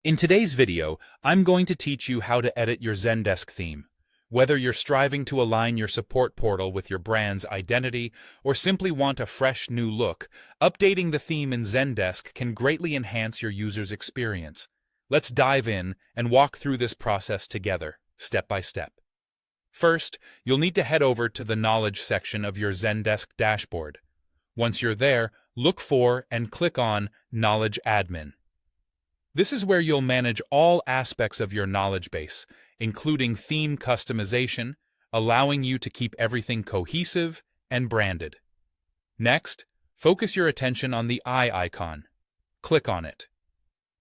In today's video, I'm going to teach you how to edit your Zendesk theme. Whether you're striving to align your support portal with your brand's identity or simply want a fresh new look, updating the theme in Zendesk can greatly enhance your user's experience. Let's dive in and walk through this process together, step by step. First, you'll need to head over to the Knowledge section of your Zendesk dashboard. Once you're there, look for and click on Knowledge Admin. This is where you'll manage all aspects of your knowledge base, including theme customization, allowing you to keep everything cohesive and branded. Next, focus your attention on the eye icon. Click on it.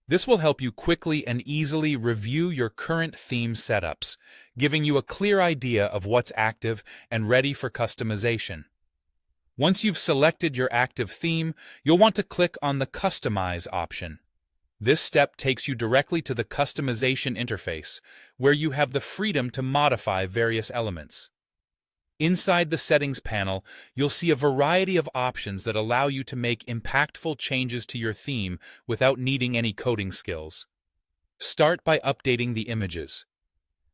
This will help you quickly and easily review your current theme setups, giving you a clear idea of what's active and ready for customization. Once you've selected your active theme, you'll want to click on the Customize option. This step takes you directly to the customization interface, where you have the freedom to modify various elements. Inside the Settings panel, you'll see a variety of options that allow you to make impactful changes to your theme without needing any coding skills. Start by updating the images.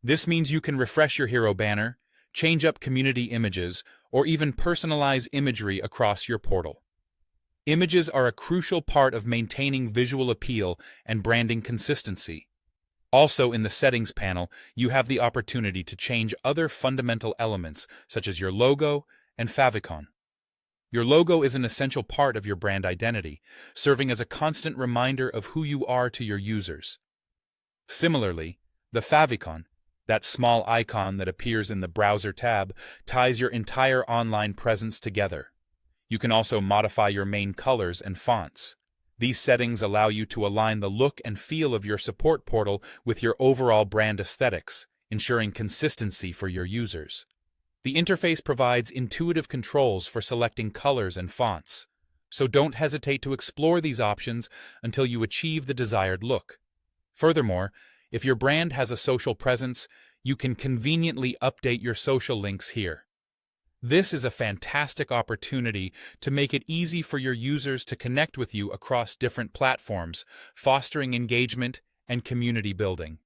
This means you can refresh your hero banner, change up community images, or even personalize imagery across your portal. Images are a crucial part of maintaining visual appeal and branding consistency. Also, in the Settings panel, you have the opportunity to change other fundamental elements, such as your logo and favicon. Your logo is an essential part of your brand identity, serving as a constant reminder of who you are to your users. Similarly, the favicon, that small icon that appears in the Browser tab, ties your entire online presence together. You can also modify your main colors and fonts. These settings allow you to align the look and feel of your support portal with your overall brand aesthetics, ensuring consistency for your users. The interface provides intuitive controls for selecting colors and fonts, so don't hesitate to explore these options until you achieve the desired look. Furthermore, if your brand has a social presence, you can conveniently update your social links here. This is a fantastic opportunity to make it easy for your users to connect with you across different platforms, fostering engagement and community building.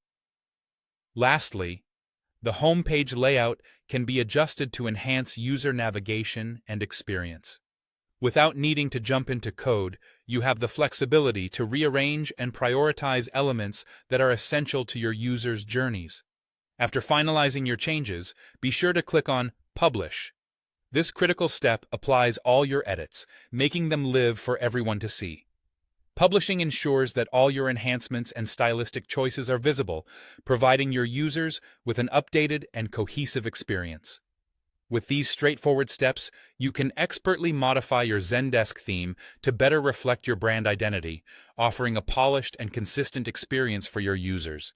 Lastly, the homepage layout can be adjusted to enhance user navigation and experience. Without needing to jump into code, you have the flexibility to rearrange and prioritize elements that are essential to your users' journeys. After finalizing your changes, be sure to click on Publish. This critical step applies all your edits, making them live for everyone to see. Publishing ensures that all your enhancements and stylistic choices are visible, providing your users with an updated and cohesive experience. With these straightforward steps, you can expertly modify your Zendesk theme to better reflect your brand identity, offering a polished and consistent experience for your users.